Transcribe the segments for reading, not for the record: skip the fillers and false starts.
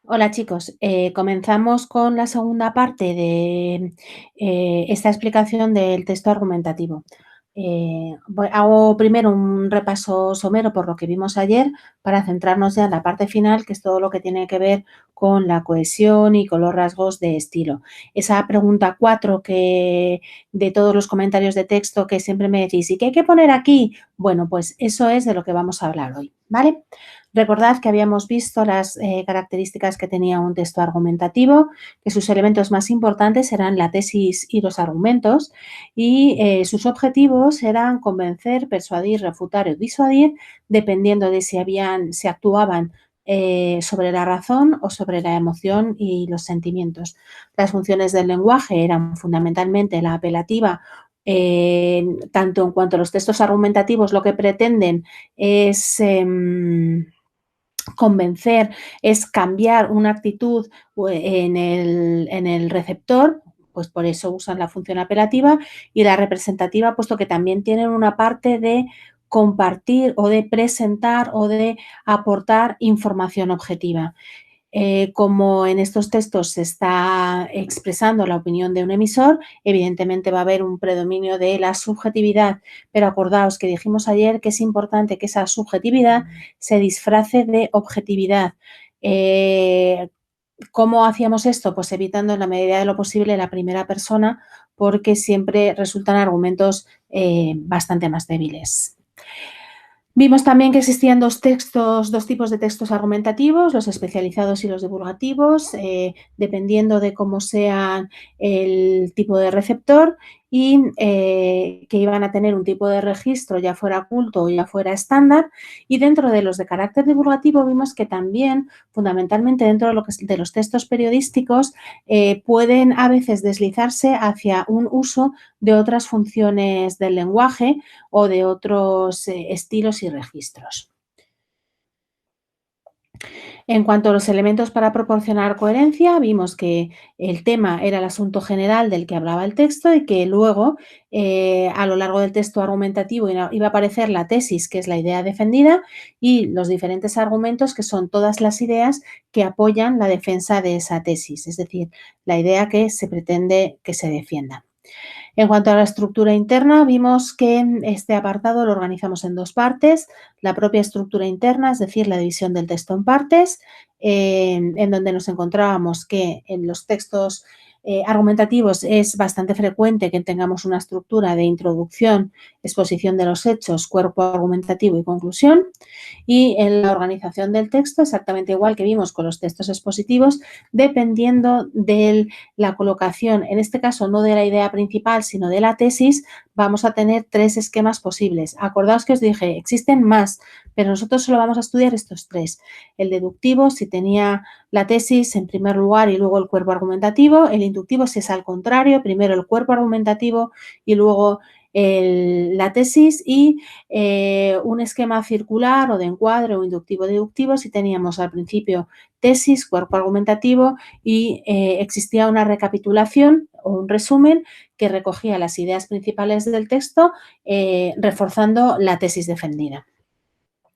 Hola chicos, comenzamos con la segunda parte de esta explicación del texto argumentativo. Hago primero un repaso somero por lo que vimos ayer para centrarnos ya en la parte final, que es todo lo que tiene que ver con la cohesión y con los rasgos de estilo. Esa pregunta 4 de todos los comentarios de texto que siempre me decís, ¿y qué hay que poner aquí? Bueno, pues eso es de lo que vamos a hablar hoy, ¿vale? Recordad que habíamos visto las características que tenía un texto argumentativo, que sus elementos más importantes eran la tesis y los argumentos, y sus objetivos eran convencer, persuadir, refutar o disuadir, dependiendo de si actuaban sobre la razón o sobre la emoción y los sentimientos. Las funciones del lenguaje eran fundamentalmente la apelativa, tanto en cuanto a los textos argumentativos, lo que pretenden es convencer, es cambiar una actitud en el receptor, pues por eso usan la función apelativa, y la representativa, puesto que también tienen una parte de compartir o de presentar o de aportar información objetiva. Como en estos textos se está expresando la opinión de un emisor, evidentemente va a haber un predominio de la subjetividad, pero acordaos que dijimos ayer que es importante que esa subjetividad se disfrace de objetividad. ¿Cómo hacíamos esto? Pues evitando en la medida de lo posible la primera persona, porque siempre resultan argumentos bastante más débiles. Vimos también que existían dos tipos de textos argumentativos, los especializados y los divulgativos, dependiendo de cómo sea el tipo de receptor, y que iban a tener un tipo de registro, ya fuera culto o ya fuera estándar. Y dentro de los de carácter divulgativo vimos que también, fundamentalmente dentro de los textos periodísticos, pueden a veces deslizarse hacia un uso de otras funciones del lenguaje o de otros estilos y registros. En cuanto a los elementos para proporcionar coherencia, vimos que el tema era el asunto general del que hablaba el texto y que luego, a lo largo del texto argumentativo, iba a aparecer la tesis, que es la idea defendida, y los diferentes argumentos, que son todas las ideas que apoyan la defensa de esa tesis, es decir, la idea que se pretende que se defienda. En cuanto a la estructura interna, vimos que este apartado lo organizamos en dos partes: la propia estructura interna, es decir, la división del texto en partes, en donde nos encontrábamos que en los textos argumentativos es bastante frecuente que tengamos una estructura de introducción, exposición de los hechos, cuerpo argumentativo y conclusión. Y en la organización del texto, exactamente igual que vimos con los textos expositivos, dependiendo de la colocación, en este caso no de la idea principal, sino de la tesis, vamos a tener tres esquemas posibles. Acordaos que os dije, existen más, pero nosotros solo vamos a estudiar estos tres. El deductivo, si tenía la tesis en primer lugar y luego el cuerpo argumentativo; el inductivo, si es al contrario, primero el cuerpo argumentativo y luego la tesis; y un esquema circular o de encuadre o inductivo-deductivo si teníamos al principio tesis, cuerpo argumentativo y existía una recapitulación o un resumen que recogía las ideas principales del texto, reforzando la tesis defendida.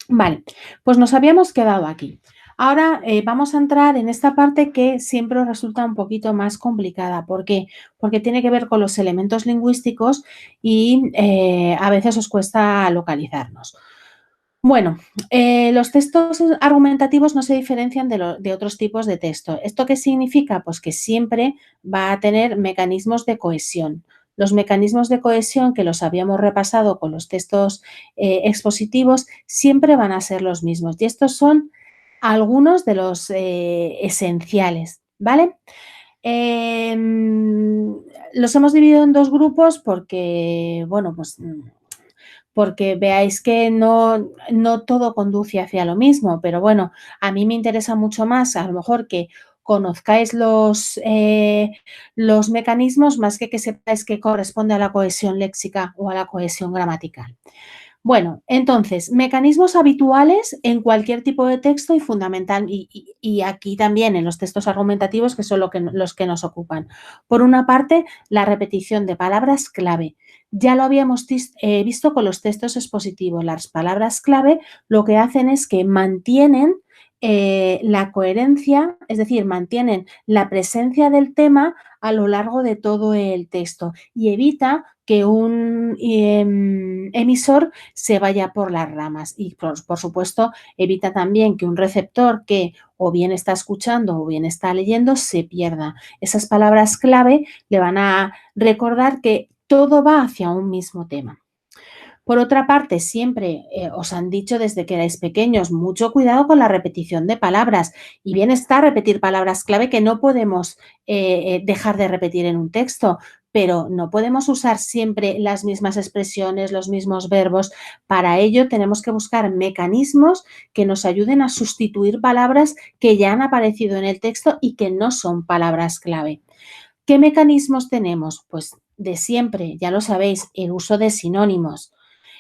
Vale, pues nos habíamos quedado aquí. Ahora vamos a entrar en esta parte que siempre resulta un poquito más complicada. ¿Por qué? Porque tiene que ver con los elementos lingüísticos y a veces os cuesta localizarnos. Bueno, los textos argumentativos no se diferencian de otros tipos de texto. ¿Esto qué significa? Pues que siempre va a tener mecanismos de cohesión. Los mecanismos de cohesión, que los habíamos repasado con los textos expositivos, siempre van a ser los mismos. Y estos son algunos de los esenciales, ¿vale? Los hemos dividido en dos grupos porque, bueno, pues porque veáis que no todo conduce hacia lo mismo, pero bueno, a mí me interesa mucho más, a lo mejor, que conozcáis los mecanismos más que sepáis que corresponde a la cohesión léxica o a la cohesión gramatical. Bueno, entonces, mecanismos habituales en cualquier tipo de texto y fundamental, y aquí también en los textos argumentativos, que son los que nos ocupan. Por una parte, la repetición de palabras clave. Ya lo habíamos visto con los textos expositivos. Las palabras clave lo que hacen es que mantienen la coherencia, es decir, mantienen la presencia del tema a lo largo de todo el texto y evita que un emisor se vaya por las ramas y, por supuesto, evita también que un receptor que o bien está escuchando o bien está leyendo se pierda. Esas palabras clave le van a recordar que todo va hacia un mismo tema. Por otra parte, siempre os han dicho desde que erais pequeños, mucho cuidado con la repetición de palabras. Y bien está repetir palabras clave que no podemos dejar de repetir en un texto, pero no podemos usar siempre las mismas expresiones, los mismos verbos. Para ello tenemos que buscar mecanismos que nos ayuden a sustituir palabras que ya han aparecido en el texto y que no son palabras clave. ¿Qué mecanismos tenemos? Pues de siempre, ya lo sabéis, el uso de sinónimos.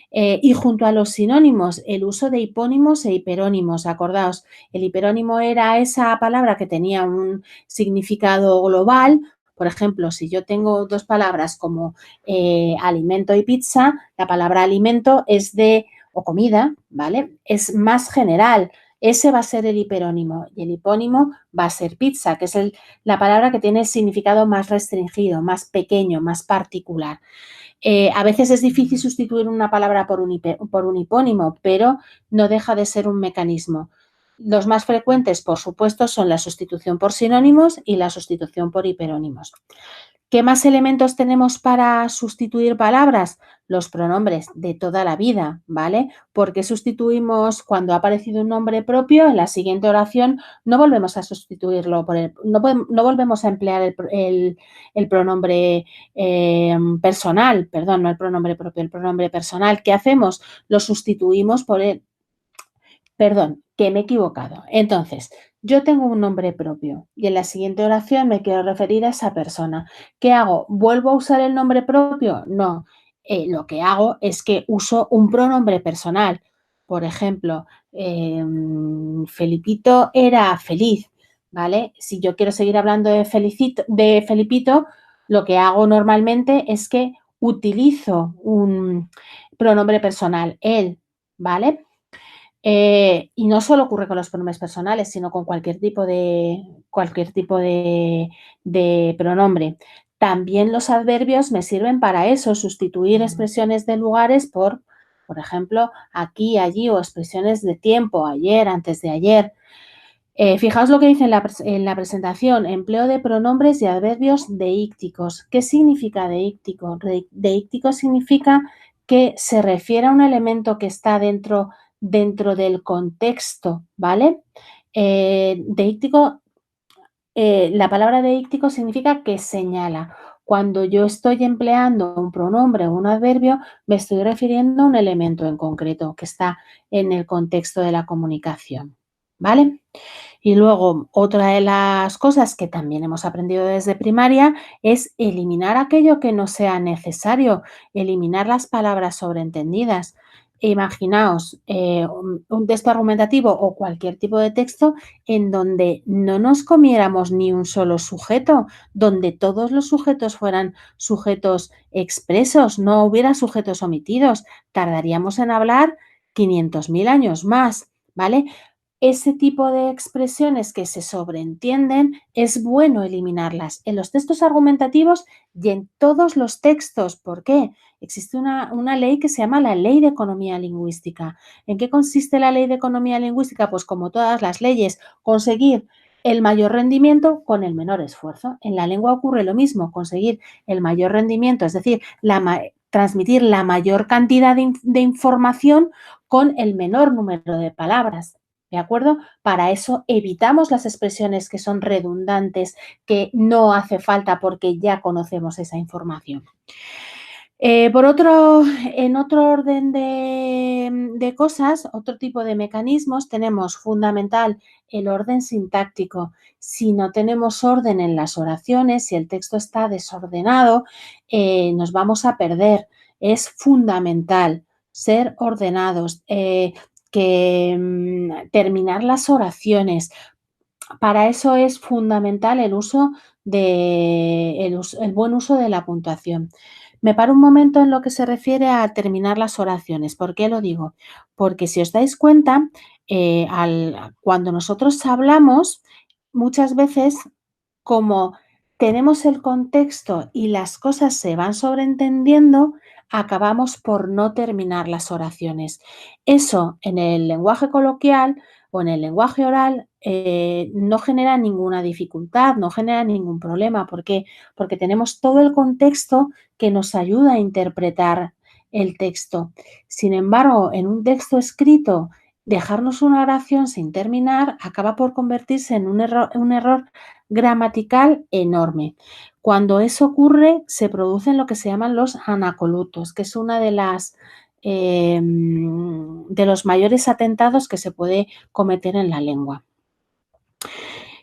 Y junto a los sinónimos, el uso de hipónimos e hiperónimos. Acordaos, el hiperónimo era esa palabra que tenía un significado global. Por ejemplo, si yo tengo dos palabras como alimento y pizza, la palabra alimento es o comida, ¿vale? Es más general. Ese va a ser el hiperónimo y el hipónimo va a ser pizza, que es la palabra que tiene el significado más restringido, más pequeño, más particular. A veces es difícil sustituir una palabra por un hipónimo, pero no deja de ser un mecanismo. Los más frecuentes, por supuesto, son la sustitución por sinónimos y la sustitución por hiperónimos. ¿Qué más elementos tenemos para sustituir palabras? Los pronombres de toda la vida, ¿vale? Porque sustituimos cuando ha aparecido un nombre propio, en la siguiente oración no volvemos a sustituirlo no volvemos a emplear el pronombre personal, perdón, no el pronombre propio, el pronombre personal. ¿Qué hacemos? Lo sustituimos por el, perdón, que me he equivocado. Entonces, yo tengo un nombre propio y en la siguiente oración me quiero referir a esa persona. ¿Qué hago? ¿Vuelvo a usar el nombre propio? No. Lo que hago es que uso un pronombre personal. Por ejemplo, Felipito era feliz, ¿vale? Si yo quiero seguir hablando de Felipito, lo que hago normalmente es que utilizo un pronombre personal, él, ¿vale? Y no solo ocurre con los pronombres personales, sino con cualquier tipo de pronombre. También los adverbios me sirven para eso, sustituir expresiones de lugares por ejemplo, aquí, allí o expresiones de tiempo, ayer, antes de ayer. Fijaos lo que dice en la presentación, empleo de pronombres y adverbios deícticos. ¿Qué significa deíctico? Deíctico significa que se refiere a un elemento que está dentro del contexto, ¿vale? Deíctico, la palabra deíctico significa que señala. Cuando yo estoy empleando un pronombre o un adverbio, me estoy refiriendo a un elemento en concreto que está en el contexto de la comunicación, ¿vale? Y luego, otra de las cosas que también hemos aprendido desde primaria es eliminar aquello que no sea necesario, eliminar las palabras sobreentendidas. Imaginaos un texto argumentativo o cualquier tipo de texto en donde no nos comiéramos ni un solo sujeto, donde todos los sujetos fueran sujetos expresos, no hubiera sujetos omitidos. Tardaríamos en hablar 500.000 años más, ¿vale? Ese tipo de expresiones que se sobreentienden es bueno eliminarlas en los textos argumentativos y en todos los textos. ¿Por qué? Existe una ley que se llama la Ley de Economía Lingüística. ¿En qué consiste la Ley de Economía Lingüística? Pues como todas las leyes, conseguir el mayor rendimiento con el menor esfuerzo. En la lengua ocurre lo mismo, conseguir el mayor rendimiento, es decir, transmitir la mayor cantidad de información con el menor número de palabras. ¿De acuerdo? Para eso evitamos las expresiones que son redundantes, que no hace falta porque ya conocemos esa información. En otro orden de cosas, otro tipo de mecanismos, tenemos fundamental el orden sintáctico. Si no tenemos orden en las oraciones, si el texto está desordenado, nos vamos a perder. Es fundamental ser ordenados, terminar las oraciones. Para eso es fundamental el buen uso de la puntuación. Me paro un momento en lo que se refiere a terminar las oraciones. ¿Por qué lo digo? Porque si os dais cuenta, cuando nosotros hablamos, muchas veces, como tenemos el contexto y las cosas se van sobreentendiendo, acabamos por no terminar las oraciones. Eso en el lenguaje coloquial o en el lenguaje oral no genera ninguna dificultad, no genera ningún problema. ¿Por qué? Porque tenemos todo el contexto que nos ayuda a interpretar el texto. Sin embargo, en un texto escrito, dejarnos una oración sin terminar acaba por convertirse en un error gramatical enorme. Cuando eso ocurre, se producen lo que se llaman los anacolutos, que es una de los mayores atentados que se puede cometer en la lengua.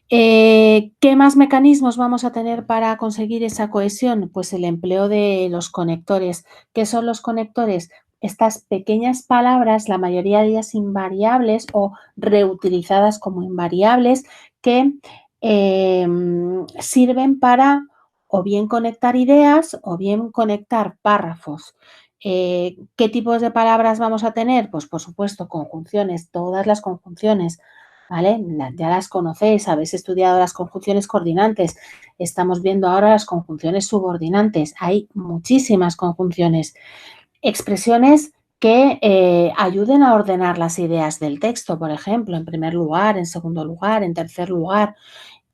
¿Qué más mecanismos vamos a tener para conseguir esa cohesión? Pues el empleo de los conectores. ¿Qué son los conectores? Estas pequeñas palabras, la mayoría de ellas invariables o reutilizadas como invariables, que sirven para o bien conectar ideas o bien conectar párrafos. ¿Qué tipos de palabras vamos a tener? Pues por supuesto conjunciones, todas las conjunciones. ¿Vale? Ya las conocéis, habéis estudiado las conjunciones coordinantes. Estamos viendo ahora las conjunciones subordinantes. Hay muchísimas conjunciones. Expresiones que ayuden a ordenar las ideas del texto, por ejemplo, en primer lugar, en segundo lugar, en tercer lugar.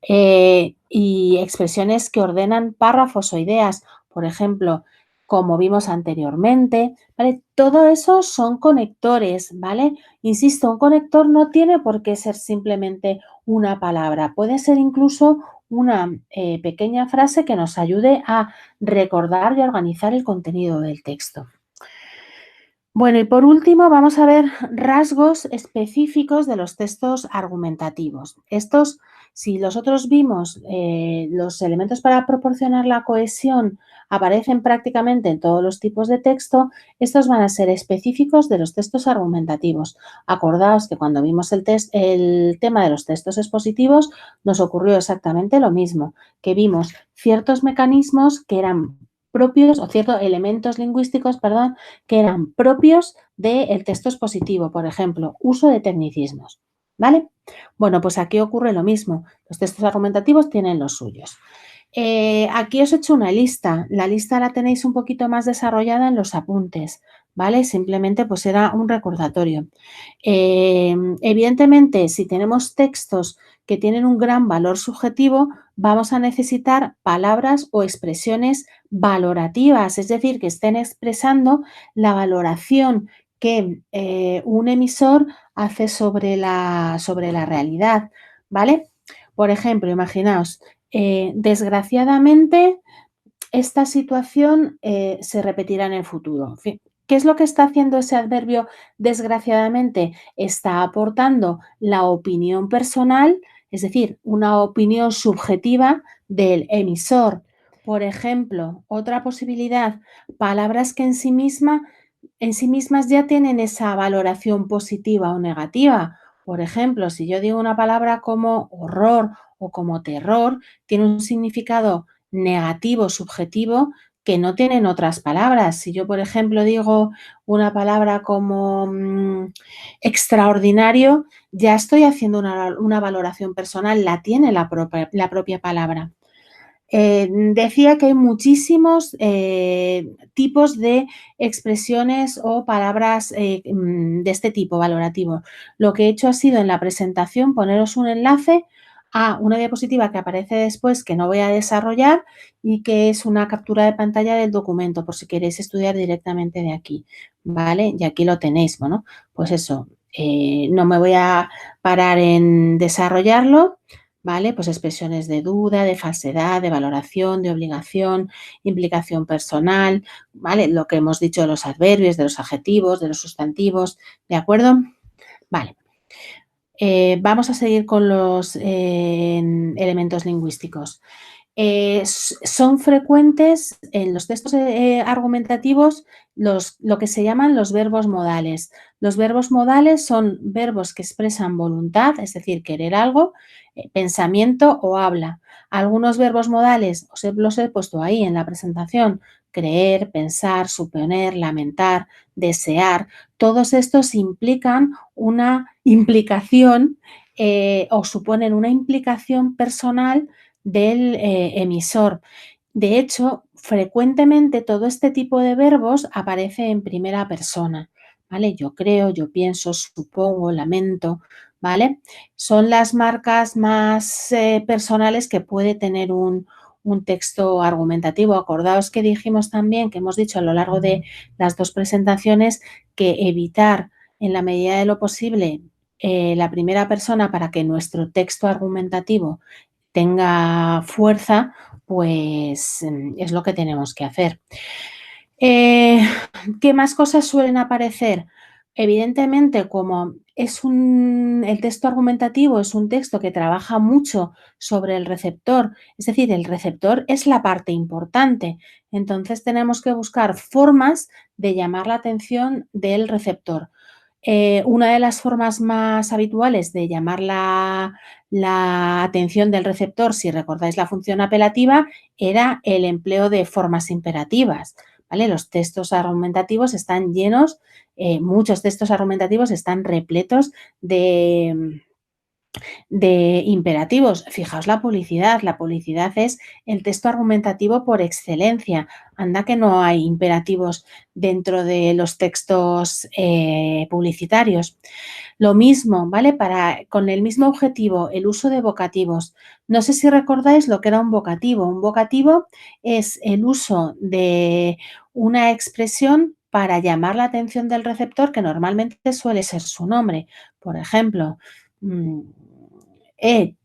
Y expresiones que ordenan párrafos o ideas, por ejemplo, como vimos anteriormente, ¿vale? Todo eso son conectores, ¿vale? Insisto, un conector no tiene por qué ser simplemente una palabra, puede ser incluso una pequeña frase que nos ayude a recordar y organizar el contenido del texto. Bueno, y por último vamos a ver rasgos específicos de los textos argumentativos. Estos, si nosotros vimos los elementos para proporcionar la cohesión aparecen prácticamente en todos los tipos de texto, estos van a ser específicos de los textos argumentativos. Acordaos que cuando vimos el tema de los textos expositivos nos ocurrió exactamente lo mismo, que vimos ciertos mecanismos que eran propios o ciertos elementos lingüísticos, perdón, que eran propios del texto expositivo, por ejemplo, uso de tecnicismos, ¿vale? Bueno, pues aquí ocurre lo mismo. Los textos argumentativos tienen los suyos. Aquí os he hecho una lista. La lista la tenéis un poquito más desarrollada en los apuntes, ¿vale? Simplemente pues era un recordatorio. Evidentemente, si tenemos textos que tienen un gran valor subjetivo, vamos a necesitar palabras o expresiones valorativas, es decir, que estén expresando la valoración que un emisor hace sobre la realidad, ¿vale? Por ejemplo, imaginaos, desgraciadamente, esta situación se repetirá en el futuro. ¿Qué es lo que está haciendo ese adverbio desgraciadamente? Está aportando la opinión personal, es decir, una opinión subjetiva del emisor. Por ejemplo, otra posibilidad, palabras que en sí mismas ya tienen esa valoración positiva o negativa. Por ejemplo, si yo digo una palabra como horror o como terror, tiene un significado negativo, subjetivo, que no tienen otras palabras. Si yo, por ejemplo, digo una palabra como extraordinario, ya estoy haciendo una valoración personal, la tiene la propia palabra. Decía que hay muchísimos tipos de expresiones o palabras de este tipo, valorativo. Lo que he hecho ha sido en la presentación poneros un enlace a una diapositiva que aparece después que no voy a desarrollar y que es una captura de pantalla del documento por si queréis estudiar directamente de aquí, ¿vale? Y aquí lo tenéis, bueno, pues eso, no me voy a parar en desarrollarlo, ¿vale? Pues expresiones de duda, de falsedad, de valoración, de obligación, implicación personal, ¿vale? Lo que hemos dicho de los adverbios, de los adjetivos, de los sustantivos, ¿de acuerdo? Vale. Vamos a seguir con los elementos lingüísticos. Son frecuentes en los textos argumentativos lo que se llaman los verbos modales. Los verbos modales son verbos que expresan voluntad, es decir, querer algo, pensamiento o habla. Algunos verbos modales, los he puesto ahí en la presentación, creer, pensar, suponer, lamentar, desear, todos estos implican una implicación o suponen una implicación personal del emisor. De hecho, frecuentemente todo este tipo de verbos aparece en primera persona, ¿vale? Yo creo, yo pienso, supongo, lamento, ¿vale? Son las marcas más personales que puede tener un texto argumentativo. Acordaos que dijimos también, que hemos dicho a lo largo de las dos presentaciones, que evitar en la medida de lo posible la primera persona para que nuestro texto argumentativo tenga fuerza, pues es lo que tenemos que hacer. ¿Qué más cosas suelen aparecer? Evidentemente, como el texto argumentativo es un texto que trabaja mucho sobre el receptor, es decir, el receptor es la parte importante. Entonces tenemos que buscar formas de llamar la atención del receptor. Una de las formas más habituales de llamar la atención del receptor, si recordáis la función apelativa, era el empleo de formas imperativas. ¿Vale? Los textos argumentativos están llenos, muchos textos argumentativos están repletos de imperativos. Fijaos la publicidad es el texto argumentativo por excelencia. Anda que no hay imperativos dentro de los textos publicitarios. Lo mismo, ¿vale? Con el mismo objetivo, el uso de vocativos. No sé si recordáis lo que era un vocativo. Un vocativo es el uso de una expresión para llamar la atención del receptor, que normalmente suele ser su nombre. Por ejemplo, eh,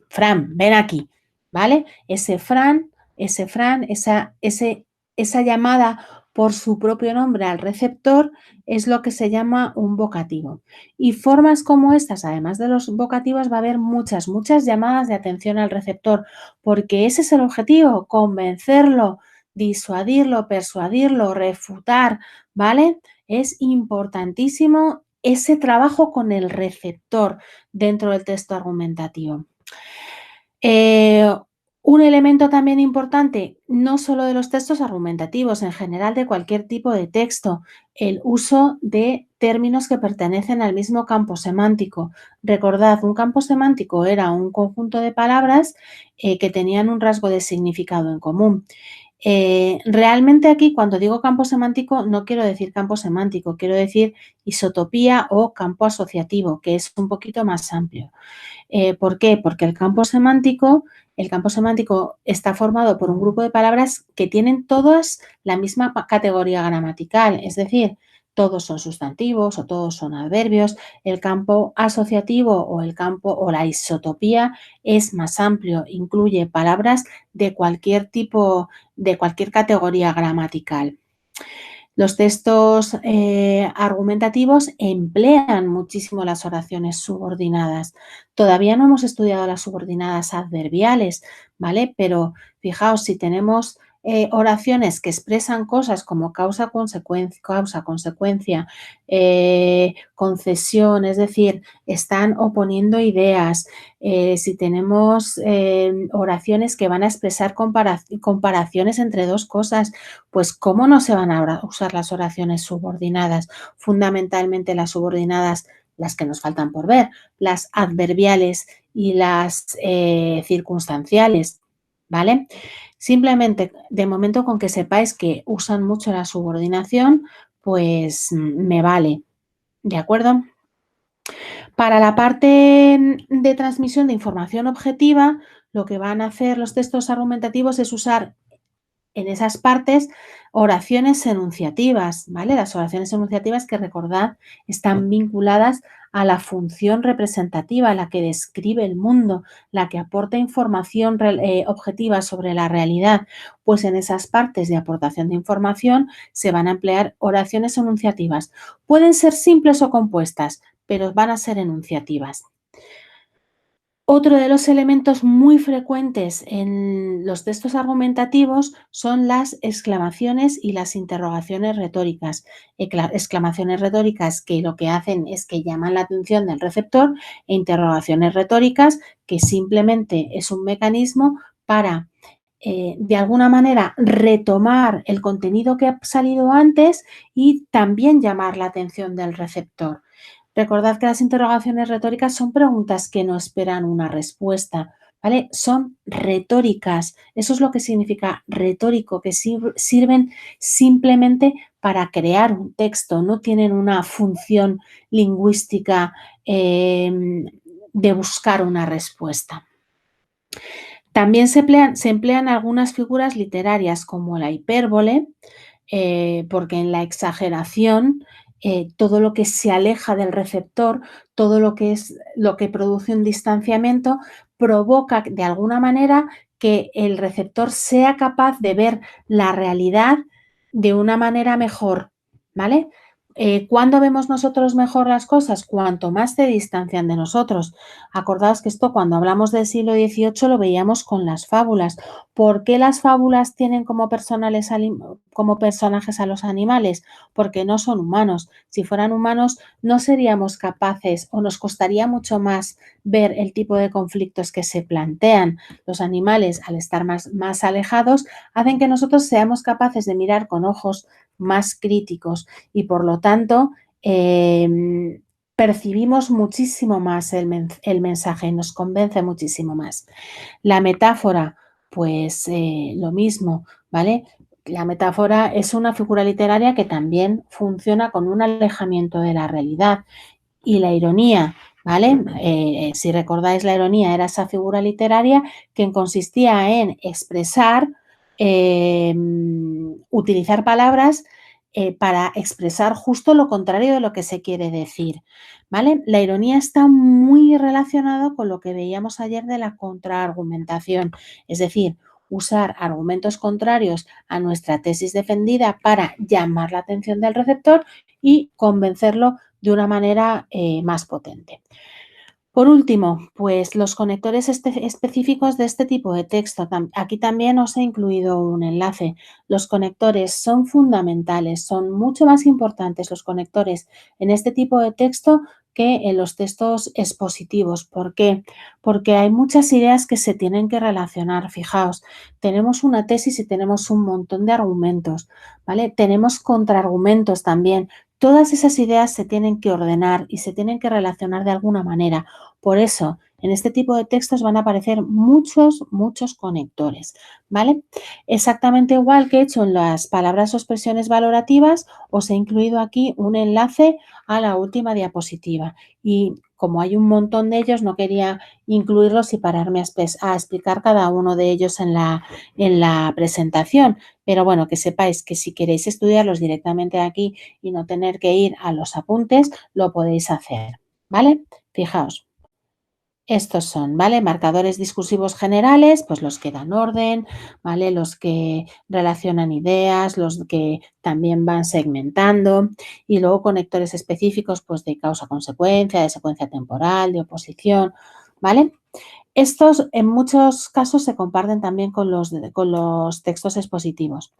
Fran, ven aquí, ¿vale? Ese Fran, esa llamada por su propio nombre al receptor es lo que se llama un vocativo. Y formas como estas, además de los vocativos, va a haber muchas llamadas de atención al receptor, porque ese es el objetivo, convencerlo, disuadirlo, persuadirlo, refutar, ¿vale? Es importantísimo ese trabajo con el receptor dentro del texto argumentativo. Un elemento también importante, no solo de los textos argumentativos, en general de cualquier tipo de texto, el uso de términos que pertenecen al mismo campo semántico. Recordad, un campo semántico era un conjunto de palabras que tenían un rasgo de significado en común. Realmente aquí, cuando digo campo semántico, no quiero decir campo semántico, quiero decir isotopía o campo asociativo, que es un poquito más amplio. ¿Por qué? Porque el campo semántico está formado por un grupo de palabras que tienen todas la misma categoría gramatical, es decir, todos son sustantivos o todos son adverbios. El campo asociativo o la isotopía es más amplio, incluye palabras de cualquier tipo, de cualquier categoría gramatical. Los textos argumentativos emplean muchísimo las oraciones subordinadas. Todavía no hemos estudiado las subordinadas adverbiales, ¿vale? Pero fijaos, si tenemos oraciones que expresan cosas como causa-consecuencia, concesión, es decir, están oponiendo ideas. Si tenemos oraciones que van a expresar comparaciones entre dos cosas, pues ¿cómo no se van a usar las oraciones subordinadas? Fundamentalmente las subordinadas, las que nos faltan por ver, las adverbiales y las circunstanciales, ¿vale? Simplemente, de momento, con que sepáis que usan mucho la subordinación, pues me vale, ¿de acuerdo? Para la parte de transmisión de información objetiva, lo que van a hacer los textos argumentativos es usar en esas partes oraciones enunciativas, ¿vale? Las oraciones enunciativas que recordad están vinculadas a la función representativa, la que describe el mundo, la que aporta información objetiva sobre la realidad. Pues en esas partes de aportación de información se van a emplear oraciones enunciativas. Pueden ser simples o compuestas, pero van a ser enunciativas. Otro de los elementos muy frecuentes en los textos argumentativos son las exclamaciones y las interrogaciones retóricas. Exclamaciones retóricas que lo que hacen es que llaman la atención del receptor e interrogaciones retóricas que simplemente es un mecanismo para de alguna manera, retomar el contenido que ha salido antes y también llamar la atención del receptor. Recordad que las interrogaciones retóricas son preguntas que no esperan una respuesta, ¿vale? Son retóricas. Eso es lo que significa retórico, que sirven simplemente para crear un texto, no tienen una función lingüística de buscar una respuesta. También se emplean algunas figuras literarias como la hipérbole, porque en la exageración todo lo que se aleja del receptor, todo lo que es lo que produce un distanciamiento, provoca de alguna manera que el receptor sea capaz de ver la realidad de una manera mejor, ¿vale? ¿Cuándo vemos nosotros mejor las cosas? Cuanto más se distancian de nosotros. Acordaos que esto cuando hablamos del siglo XVIII lo veíamos con las fábulas. ¿Por qué las fábulas tienen como personajes a los animales? Porque no son humanos. Si fueran humanos no seríamos capaces o nos costaría mucho más ver el tipo de conflictos que se plantean. Los animales, al estar más alejados, hacen que nosotros seamos capaces de mirar con ojos más críticos y por lo tanto percibimos muchísimo más el mensaje, nos convence muchísimo más. La metáfora, pues lo mismo, ¿vale? La metáfora es una figura literaria que también funciona con un alejamiento de la realidad. Y la ironía, ¿vale? Si recordáis, la ironía era esa figura literaria que consistía en expresar, utilizar palabras para expresar justo lo contrario de lo que se quiere decir, ¿vale? La ironía está muy relacionada con lo que veíamos ayer de la contraargumentación, es decir, usar argumentos contrarios a nuestra tesis defendida para llamar la atención del receptor y convencerlo de una manera más potente. Por último, pues los conectores específicos de este tipo de texto. Aquí también os he incluido un enlace. Los conectores son fundamentales, son mucho más importantes los conectores en este tipo de texto que en los textos expositivos. ¿Por qué? Porque hay muchas ideas que se tienen que relacionar. Fijaos, tenemos una tesis y tenemos un montón de argumentos, ¿vale? Tenemos contraargumentos también. Todas esas ideas se tienen que ordenar y se tienen que relacionar de alguna manera. Por eso, en este tipo de textos van a aparecer muchos conectores, ¿vale? Exactamente igual que he hecho en las palabras o expresiones valorativas, os he incluido aquí un enlace a la última diapositiva. Y como hay un montón de ellos, no quería incluirlos y pararme a explicar cada uno de ellos en la presentación. Pero bueno, que sepáis que si queréis estudiarlos directamente aquí y no tener que ir a los apuntes, lo podéis hacer, ¿vale? Fijaos. Estos son, ¿vale? Marcadores discursivos generales, pues los que dan orden, ¿vale? Los que relacionan ideas, los que también van segmentando y luego conectores específicos, pues de causa-consecuencia, de secuencia temporal, de oposición, ¿vale? Estos en muchos casos se comparten también con los textos expositivos.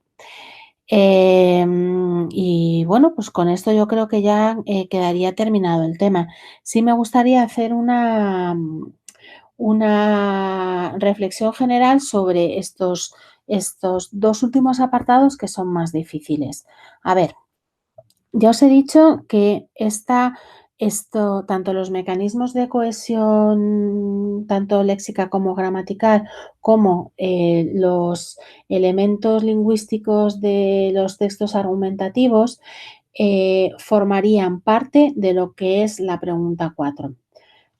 Y bueno, pues con esto yo creo que ya quedaría terminado el tema. Sí me gustaría hacer una reflexión general sobre estos dos últimos apartados que son más difíciles. A ver, ya os he dicho que tanto los mecanismos de cohesión, tanto léxica como gramatical, como los elementos lingüísticos de los textos argumentativos, formarían parte de lo que es la pregunta 4.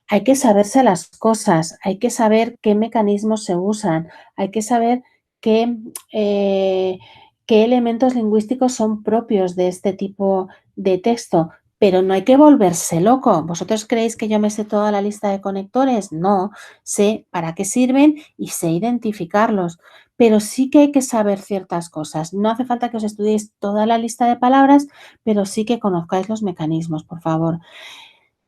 Hay que saberse las cosas, hay que saber qué mecanismos se usan, hay que saber qué, eh, qué elementos lingüísticos son propios de este tipo de texto, pero no hay que volverse loco. ¿Vosotros creéis que yo me sé toda la lista de conectores? No, sé para qué sirven y sé identificarlos, pero sí que hay que saber ciertas cosas. No hace falta que os estudiéis toda la lista de palabras, pero sí que conozcáis los mecanismos, por favor.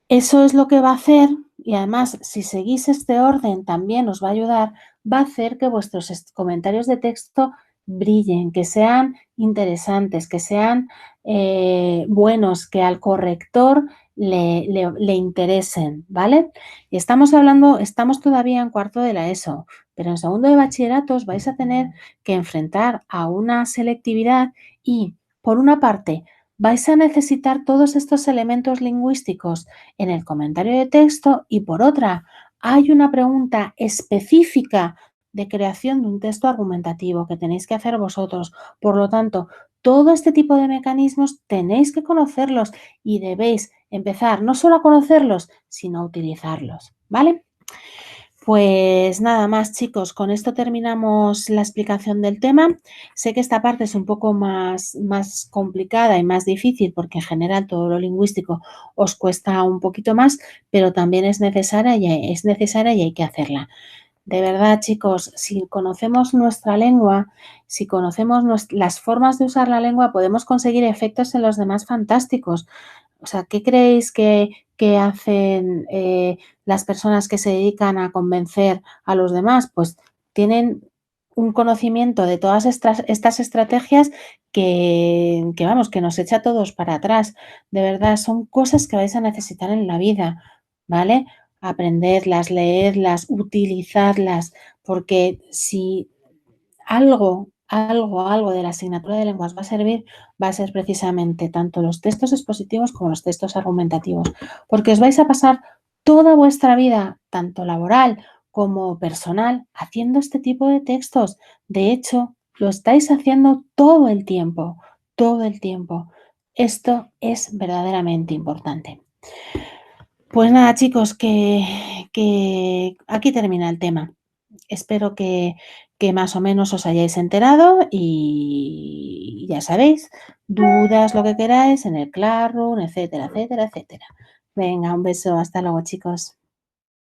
Eso es lo que va a hacer, y además, si seguís este orden también os va a ayudar, va a hacer que vuestros comentarios de texto brillen, que sean interesantes, que sean buenos, que al corrector le interesen, ¿vale? Y estamos todavía en cuarto de la ESO, pero en segundo de bachillerato os vais a tener que enfrentar a una selectividad y, por una parte, vais a necesitar todos estos elementos lingüísticos en el comentario de texto y, por otra, hay una pregunta específica de creación de un texto argumentativo que tenéis que hacer vosotros. Por lo tanto, todo este tipo de mecanismos tenéis que conocerlos y debéis empezar no solo a conocerlos, sino a utilizarlos, ¿vale? Pues nada más, chicos, con esto terminamos la explicación del tema. Sé que esta parte es un poco más complicada y más difícil porque en general todo lo lingüístico os cuesta un poquito más, pero también es necesaria y hay que hacerla. De verdad, chicos, si conocemos nuestra lengua, si conocemos las formas de usar la lengua, podemos conseguir efectos en los demás fantásticos. O sea, ¿qué creéis que hacen las personas que se dedican a convencer a los demás? Pues tienen un conocimiento de todas estas estrategias vamos, que nos echa a todos para atrás. De verdad, son cosas que vais a necesitar en la vida, ¿vale? Aprenderlas, leerlas, utilizarlas, porque si algo de la asignatura de lenguas va a servir, va a ser precisamente tanto los textos expositivos como los textos argumentativos, porque os vais a pasar toda vuestra vida, tanto laboral como personal, haciendo este tipo de textos. De hecho, lo estáis haciendo todo el tiempo, todo el tiempo. Esto es verdaderamente importante. Pues nada, chicos, que aquí termina el tema. Espero que más o menos os hayáis enterado y ya sabéis, dudas, lo que queráis en el Classroom, etcétera, etcétera, etcétera. Venga, un beso, hasta luego, chicos.